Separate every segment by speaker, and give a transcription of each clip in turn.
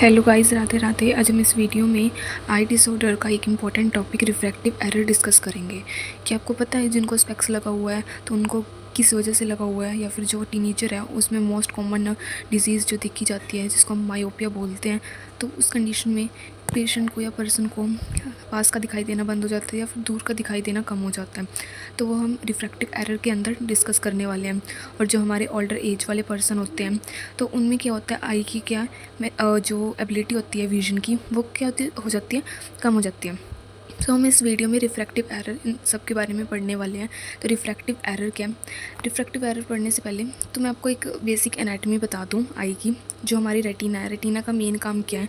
Speaker 1: Hello guys, Radhe Radhe. आज हम इस वीडियो में आई डिसऑर्डर का एक important topic refractive error discuss करेंगे। क्या आपको पता है जिनको स्पेक्स लगा हुआ है तो उनको किस वजह से लगा हुआ है, या फिर जो टीनेजर है उसमें मोस्ट कॉमन डिजीज़ जो देखी जाती है जिसको हम मायोपिया बोलते हैं, तो उस कंडीशन में पेशेंट को या पर्सन को पास का दिखाई देना बंद हो जाता है या फिर दूर का दिखाई देना कम हो जाता है। तो वो हम रिफ्रैक्टिव एरर के अंदर डिस्कस करने वाले हैं। और जो हमारे ओल्डर एज वाले पर्सन होते हैं तो उनमें क्या होता है, आई की क्या जो एबिलिटी होती है विजन की, वो क्या हो जाती है, कम हो जाती है। तो हम इस वीडियो में रिफ्रैक्टिव एरर इन सब के बारे में पढ़ने वाले हैं। तो रिफ्रैक्टिव एरर क्या है? रिफ्रैक्टिव एरर पढ़ने से पहले तो मैं आपको एक बेसिक एनाटॉमी बता दूं आई की। जो हमारी रेटिना है, रेटिना का मेन काम क्या है?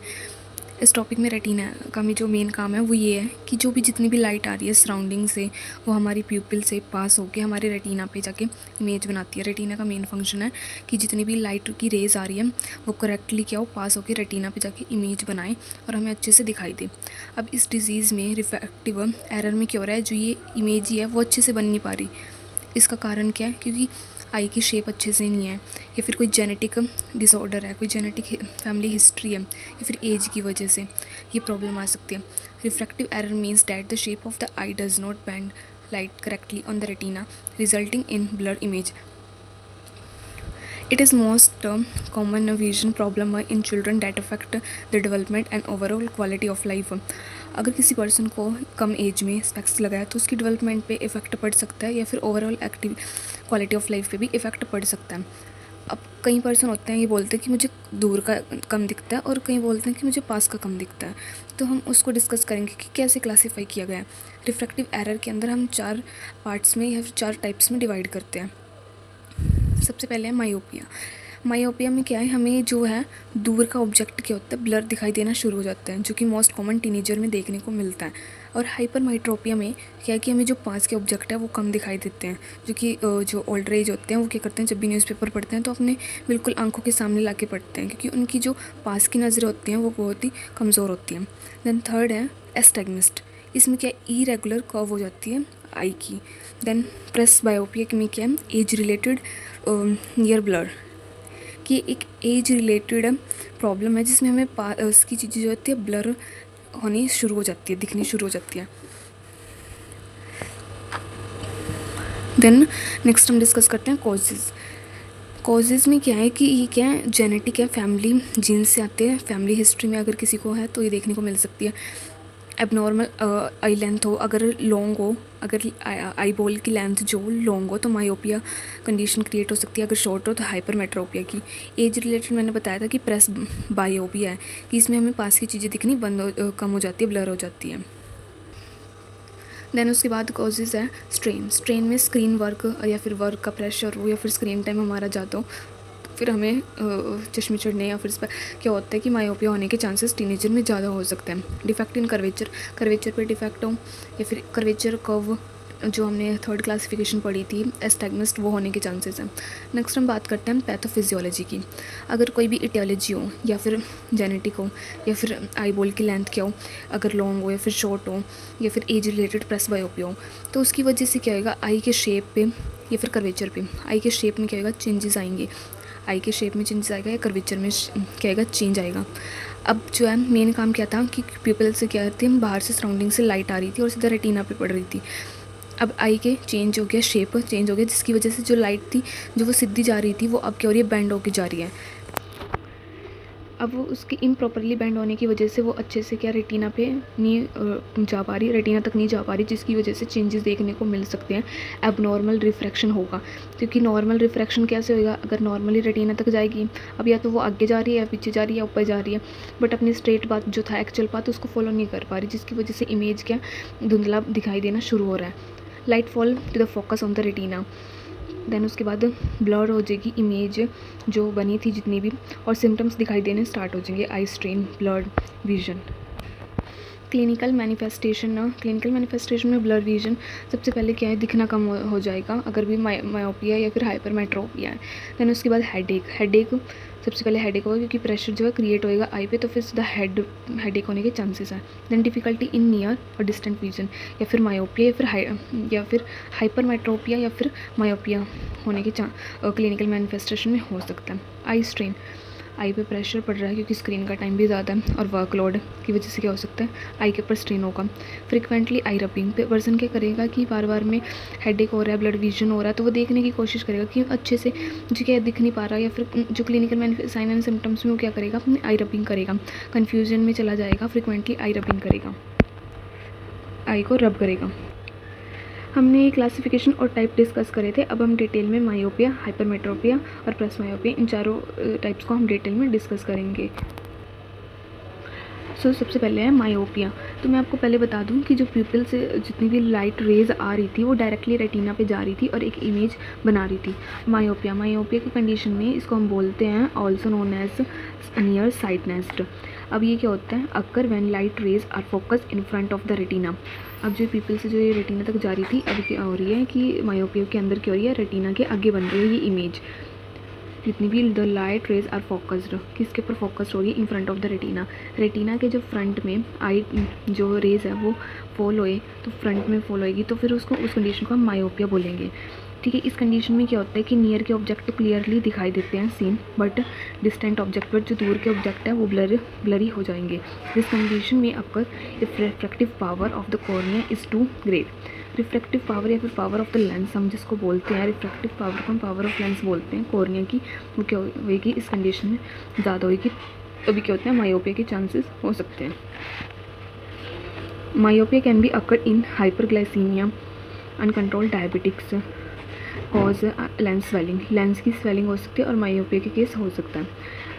Speaker 1: इस टॉपिक में रेटिना का जो मेन काम है वो ये है कि जो भी जितनी भी लाइट आ रही है सराउंडिंग से, वो हमारी प्यूपिल से पास होकर हमारे रेटिना पे जाके इमेज बनाती है। रेटिना का मेन फंक्शन है कि जितनी भी लाइट की रेज आ रही है वो करेक्टली क्या हो, पास होकर रेटिना पे जाके इमेज बनाए और हमें अच्छे से दिखाई दे। अब इस डिज़ीज़ में रिफ्रैक्टिव एरर में क्या हो रहा है, जो ये इमेज ही है वो अच्छे से बन नहीं पा रही। इसका कारण क्या है? क्योंकि आई की शेप अच्छे से नहीं है, या फिर कोई जेनेटिक डिसऑर्डर है, कोई जेनेटिक फैमिली हिस्ट्री है, या फिर एज की वजह से ये प्रॉब्लम आ सकती है। Refractive error means that the shape of the I does not band light correctly on the retina, resulting in blur image. It is most common vision problem in children that affect the development and overall quality of life. अगर किसी person को कम as में specs लगाया तो उसकी development पे effect पड़ सकता है, या फिर overall active quality of life पे भी इफ़ेक्ट पड़ सकता है। अब कई पर्सन होते हैं ये बोलते हैं कि मुझे दूर का कम दिखता है, और कई बोलते हैं कि मुझे पास का कम दिखता है। तो हम उसको डिस्कस करेंगे कि कैसे क्लासीफाई किया गया है। रिफ्रैक्टिव एरर के अंदर हम 4 पार्ट्स में या फिर 4 टाइप्स में डिवाइड करते हैं। सबसे पहले है मायोपिया। मायोपिया में क्या है, हमें जो है दूर का ऑब्जेक्ट क्या होता है, ब्लर दिखाई देना शुरू हो जाता है, जो कि मोस्ट कॉमन टीनेजर में देखने को मिलता है। और हाइपरमेट्रोपिया में क्या है कि हमें जो पास के ऑब्जेक्ट है वो कम दिखाई देते हैं, जो कि जो ओल्डर एज होते हैं वो क्या करते हैं, जब भी न्यूज़पेपर पढ़ते हैं तो अपने बिल्कुल आंखों के सामने ला के पढ़ते हैं, क्योंकि उनकी जो पास की नज़रें होती हैं वो बहुत ही कमज़ोर होती हैं। देन थर्ड है एस्टेग्मिस्ट। इसमें क्या इरेगुलर कर्व हो जाती है आई की। देन प्रेस बायोपिया में क्या है, एज रिलेटेड नियर ब्लर, कि एक एज रिलेटेड प्रॉब्लम है जिसमें हमें उसकी चीज़ें जो होती है ब्लर होनी शुरू हो जाती है, दिखनी शुरू हो जाती है। देन नेक्स्ट हम डिस्कस करते हैं कॉजेज़। कॉजेज़ में क्या है कि ये क्या है, जेनेटिक है, फैमिली जीन्स से आते हैं। फैमिली हिस्ट्री में अगर किसी को है तो ये देखने को मिल सकती है। एबनॉर्मल आई लेंथ हो, अगर लॉन्ग हो, अगर आई बॉल की लेंथ जो लॉन्ग हो तो मायोपिया कंडीशन क्रिएट हो सकती है। अगर शॉर्ट हो तो हाइपरमेट्रोपिया की। एज रिलेटेड मैंने बताया था कि प्रेस बायोपिया है, कि इसमें हमें पास की चीज़ें दिखनी कम हो जाती है, ब्लर हो जाती है। देन उसके बाद कॉजेज़ है स्ट्रेन। स्ट्रेन में स्क्रीन वर्क या फिर वर्क का प्रेशर हो, या फिर स्क्रीन टाइम हमारा ज़्यादा हो, फिर हमें चश्मे चढ़ने या फिर इस पर क्या होता है कि मायोपिया होने के चांसेस टीनेजर में ज़्यादा हो सकते हैं। डिफेक्ट इन कर्वेचर, कर्वेचर पे डिफेक्ट हो, या फिर कर्वेचर कर्व जो हमने थर्ड क्लासिफिकेशन पढ़ी थी एस्टैग्मिस्ट, वो होने के चांसेस हैं। नेक्स्ट हम बात करते हैं पैथोफिजियोलॉजी की। अगर कोई भी इटियोलॉजी हो, या फिर जेनेटिक हो, या फिर आई बॉल की लेंथ क्या हो, अगर लॉन्ग हो या फिर शॉर्ट हो, या फिर एज रिलेटेड प्रेस बायोपिया हो, तो उसकी वजह से क्या होगा, आई के शेप पे या फिर कर्वेचर पे, आई के शेप में क्या होगा, चेंजेस आएंगे। आई के शेप में चेंज आएगा या कर्वेचर में क्या आएगा, चेंज आएगा। अब जो है मेन काम क्या था कि प्यूपिल से क्या थी, हम बाहर से सराउंडिंग से लाइट आ रही थी और सीधा रेटिना पे पड़ रही थी। अब आई के चेंज हो गया, शेप चेंज हो गया, जिसकी वजह से जो लाइट थी जो वो सीधी जा रही थी वो अब क्या हो रही है, बैंड होके जा रही है। अब वो उसकी इम्प्रॉपरली बैंड होने की वजह से वो अच्छे से क्या रेटिना पे नहीं जा पा रही, रेटिना तक नहीं जा पा रही, जिसकी वजह से चेंजेस देखने को मिल सकते हैं। एबनॉर्मल रिफ्रैक्शन होगा, क्योंकि नॉर्मल रिफ्रैक्शन कैसे होगा, अगर नॉर्मली रेटिना तक जाएगी, अब या तो वो आगे जा रही है या पीछे जा रही है या ऊपर जा रही है, बट अपनी स्ट्रेट पाथ जो था, एक्चुअल पाथ, उसको फॉलो नहीं कर पा रही, जिसकी वजह से इमेज क्या धुंधला दिखाई देना शुरू हो रहा है। Light fall to the focus on the retina. Then उसके बाद ब्लर हो जाएगी इमेज जो बनी थी जितनी भी, और सिम्टम्स दिखाई देने स्टार्ट हो जाएंगे, eye strain, blurred vision. Clinical manifestation में ब्लर विजन सबसे पहले क्या है, दिखना कम हो जाएगा अगर भी मायोपिया या फिर हाइपरमेट्रोपिया है। देन उसके बाद हेडेक सबसे पहले हेडेक होगा, क्योंकि प्रेशर जो है क्रिएट होएगा आई पे, तो फिर सीधा हेडेक होने के चांसेस हैं। देन डिफिकल्टी इन नियर और डिस्टेंट विजन, या फिर मायोपिया या फिर हाइपरमेट्रोपिया या फिर मायोपिया होने के क्लिनिकल मैनिफेस्टेशन में हो सकता है। आई पे प्रेशर पड़ रहा है क्योंकि स्क्रीन का टाइम भी ज़्यादा है, और वर्कलोड की वजह से क्या हो सकता है, आई के ऊपर स्ट्रेन होगा। फ्रिक्वेंटली आई रबिंग पे पर्सन क्या करेगा कि बार बार में हेडेक हो रहा है, ब्लड विजन हो रहा है, तो वो देखने की कोशिश करेगा कि अच्छे से मुझे क्या दिख नहीं पा रहा, या फिर जो क्लिनिकल साइन एंड सिम्टम्स में वो क्या करेगा, अपनी आई रबिंग करेगा, कन्फ्यूजन में चला जाएगा, फ्रिक्वेंटली आई रबिंग करेगा, आई को रब करेगा। हमने ये क्लासिफिकेशन और टाइप डिस्कस करे थे। अब हम डिटेल में मायोपिया, हाइपरमेट्रोपिया और प्लस मायोपिया, इन चारों टाइप्स को हम डिटेल में डिस्कस करेंगे। सबसे पहले है मायोपिया। तो मैं आपको पहले बता दूं कि जो प्यूपिल से जितनी भी लाइट रेज आ रही थी वो डायरेक्टली रेटिना पे जा रही थी और एक इमेज बना रही थी। मायोपिया की कंडीशन में इसको हम बोलते हैं also known as near sightedness. अब ये क्या होता है, occur when light rays are focus in front of the retina. अब जो पीपल से जो ये रेटिना तक जा रही थी, अब क्या हो रही है कि मायोपिया के अंदर क्या हो रही है, रेटिना के आगे बन रही है ये इमेज। जितनी भी the light rays are focused, किसके ऊपर फोकस्ड हो रही है, in front of the retina. Retina के जो फ्रंट में आई जो रेज है वो फॉल होए, तो फ्रंट में फॉल होएगी, तो फिर उसको उस कंडीशन को हम मायोपिया बोलेंगे। ठीक है, इस कंडीशन में क्या होता है कि नियर के ऑब्जेक्ट तो क्लियरली दिखाई देते हैं सीन, बट डिस्टेंट ऑब्जेक्ट पर जो दूर के ऑब्जेक्ट है वो ब्लरी हो जाएंगे। दिस कंडीशन में occur if refractive power of the cornea is too great. Refractive power या फिर पावर ऑफ द लेंस हम जिसको बोलते हैं, रिफ्रैक्टिव पावर को हम पावर ऑफ लेंस बोलते हैं, कॉर्निया की, वो क्या होगी, इस कंडीशन में ज़्यादा होगी, तभी क्या होता है, मायोपिया के चांसेस हो सकते हैं। Myopia can be occur in hyperglycaemia, uncontrolled diabetics, cause lens swelling, lens की स्वेलिंग हो सकती है और मायोपिया के केस हो सकता है।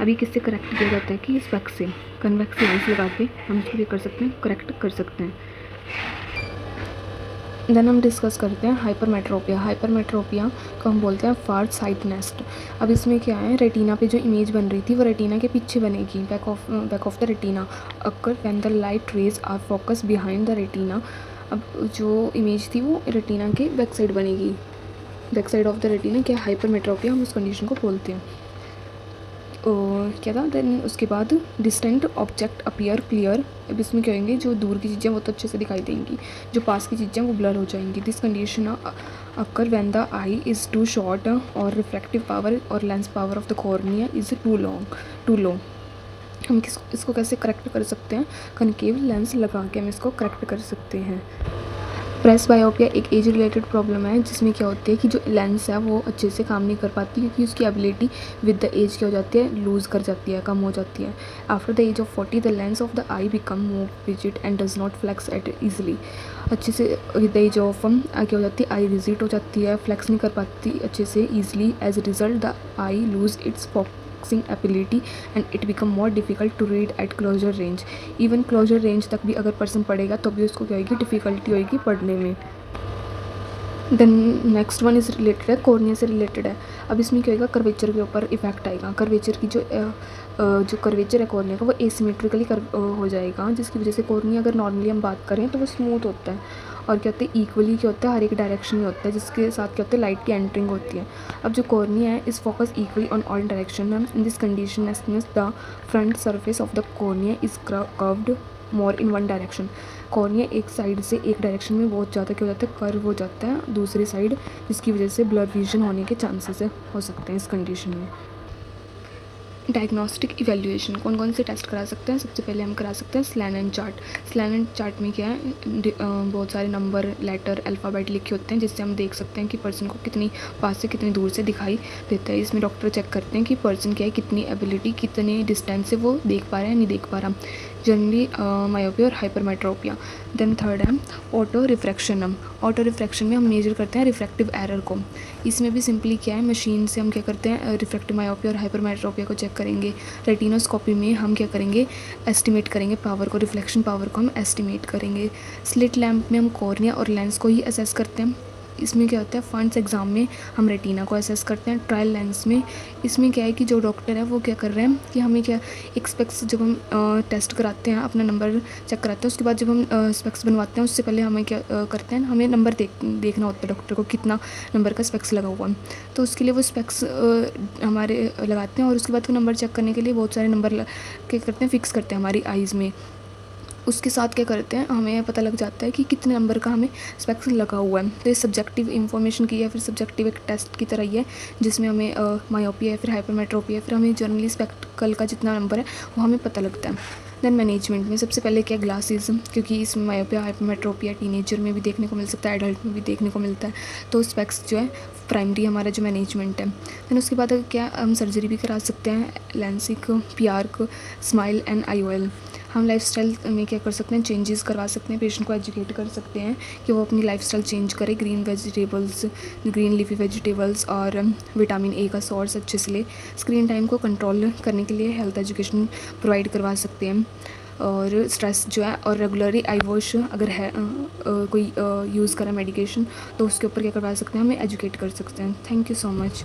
Speaker 1: अभी किससे करेक्ट किया जाता है कि स्पेक्स से, कन्वेक्स लेंस लगा के हम इसको क्या कर सकते हैं, करेक्ट कर सकते हैं। देन हम डिस्कस करते हैं हाइपरमेट्रोपिया। हाइपरमेट्रोपिया को हम बोलते हैं फार साइटनेस। अब इसमें क्या है, रेटिना पे जो इमेज बन रही थी वो रेटिना के पीछे बनेगी, back of the retina, occur when the light rays are focus behind the retina. अब जो इमेज थी वो रेटिना के बैक साइड बनेगी, back side of the retina, क्या हाइपरमेट्रोपिया हम उस कंडीशन को बोलते हैं। क्या था, देन उसके बाद डिस्टेंट ऑब्जेक्ट अपीयर क्लियर। अब इसमें क्या होंगे, जो दूर की चीज़ें वो तो अच्छे से दिखाई देंगी, जो पास की चीज़ें वो ब्लर हो जाएंगी। This condition occur when the eye is too short और रिफ्रैक्टिव पावर और lens power of the cornea is too low. हम इसको कैसे करेक्ट कर सकते हैं, कनकेव लेंस लगा के हम इसको करेक्ट कर सकते हैं। प्रेसबायोपिया एक एज रिलेटेड प्रॉब्लम है, जिसमें क्या होती है कि जो लेंस है वो अच्छे से काम नहीं कर पाती, क्योंकि उसकी एबिलिटी विद द एज क्या हो जाती है, लूज़ कर जाती है, कम हो जाती है। After the age of 40 the lens of the eye become more rigid and does not flex at easily. अच्छे से विद द एज ऑफ क्या हो जाती है, आई रिजिड हो जाती है, फ्लेक्स नहीं कर पाती अच्छे से easily. As a result the eye lose its ability and it become more difficult to read at closer range. even closer range तक भी अगर पर्सन पढ़ेगा तो भी उसको क्या होगी, डिफ़िकल्टी होगी पढ़ने में। Then next one is related है, कॉर्निया से रिलेटेड है। अब इसमें क्या होगा, कर्वेचर के ऊपर इफेक्ट आएगा। कर्वेचर की जो कर्वेचर है कॉर्निया का वो एसिमेट्रिकली हो जाएगा, जिसकी वजह से कॉर्निया अगर नॉर्मली हम बात करें तो वो स्मूथ होता है, और क्या होता है, इक्वली क्या होता है, हर एक डायरेक्शन में होता है, जिसके साथ क्या होता है, लाइट की एंटरिंग होती है। अब जो कॉर्निया है इस focus equally on all direction. In this condition the front surface of the cornea is curved more in one direction. Cornea एक साइड से एक डायरेक्शन में बहुत ज़्यादा क्या हो जाता है, कर्व हो जाता है दूसरी साइड, जिसकी वजह से ब्लर विजन होने के चांसेस हो सकते हैं इस कंडीशन में। डायग्नोस्टिक इवैल्यूएशन कौन कौन से टेस्ट करा सकते हैं, सबसे पहले हम करा सकते हैं स्लैनन चार्ट। स्लैनन चार्ट में क्या है, बहुत सारे नंबर, लेटर, अल्फ़ाबेट लिखे होते हैं, जिससे हम देख सकते हैं कि पर्सन को कितनी पास से कितनी दूर से दिखाई देता है। इसमें डॉक्टर चेक करते हैं कि पर्सन क्या है, कितनी एबिलिटी, कितने डिस्टेंस से वो देख पा रहा है, नहीं देख पा रहा, जनरली मायोपिया और हाइपरमेट्रोपिया। देन थर्ड है ऑटो रिफ्रैक्शन। ऑटो रिफ्रैक्शन में हम मेजर करते हैं रिफ्रैक्टिव एरर को। इसमें भी सिंपली क्या है, मशीन से हम क्या करते हैं, रिफ्रैक्टिव मायोपिया और हाइपरमेट्रोपिया को चेक करेंगे। रेटिनोस्कोपी में हम क्या करेंगे, एस्टिमेट करेंगे पावर को, रिफ्लेक्शन पावर को हम एस्टिमेट करेंगे। स्लिट लैम्प में हम कॉर्निया और लेंस को ही असेस करते हैं। इसमें क्या होता है, फंड्स एग्ज़ाम में हम रेटिना को असेस करते हैं। ट्रायल लेंस में इसमें क्या है कि जो डॉक्टर है वो क्या कर रहे हैं कि हमें क्या एक स्पेक्स जब हम टेस्ट कराते हैं, अपना नंबर चेक कराते हैं, उसके बाद जब हम स्पेक्स बनवाते हैं उससे पहले हमें क्या करते हैं, हमें नंबर देखना होता है डॉक्टर को कितना नंबर का स्पेक्स लगा हुआ है, तो उसके लिए वो स्पेक्स हमारे लगाते हैं, और उसके बाद वो नंबर चेक करने के लिए बहुत सारे नंबर क्या करते हैं, फिक्स करते हैं हमारी आइज़ में। उसके साथ क्या करते हैं, हमें पता लग जाता है कि कितने नंबर का हमें स्पेक्स लगा हुआ है। तो ये सब्जेक्टिव इन्फॉर्मेशन की है, फिर सब्जेक्टिव एक टेस्ट की तरह ही है जिसमें हमें मायोपिया है, फिर हाइपरमेट्रोपिया है, फिर हमें जनरली स्पेक्टिकल का जितना नंबर है वो हमें पता लगता है। देन मैनेजमेंट में सबसे पहले क्या, ग्लासेस, क्योंकि इसमें मायोपिया हाइपरमेट्रोपिया टीनेजर में भी देखने को मिल सकता है, एडल्ट में भी देखने को मिलता है। तो स्पेक्स जो है प्राइमरी हमारा जो मैनेजमेंट है। देन उसके बाद अगर क्या, हम सर्जरी भी करा सकते हैं, लेंसिक, पियार्क, स्माइल एंड IOL। हम लाइफस्टाइल में क्या कर सकते हैं, चेंजेस करवा सकते हैं, पेशेंट को एजुकेट कर सकते हैं कि वो अपनी लाइफस्टाइल चेंज करे, green vegetables, green leafy vegetables और विटामिन ए का सोर्स अच्छे से ले। स्क्रीन टाइम को कंट्रोल करने के लिए हेल्थ एजुकेशन प्रोवाइड करवा सकते हैं। और स्ट्रेस जो है, और रेगुलरली आई वॉश अगर है कोई यूज़ करा मेडिकेशन तो उसके ऊपर क्या करवा सकते हैं, हमें एजुकेट कर सकते हैं। Thank you so much.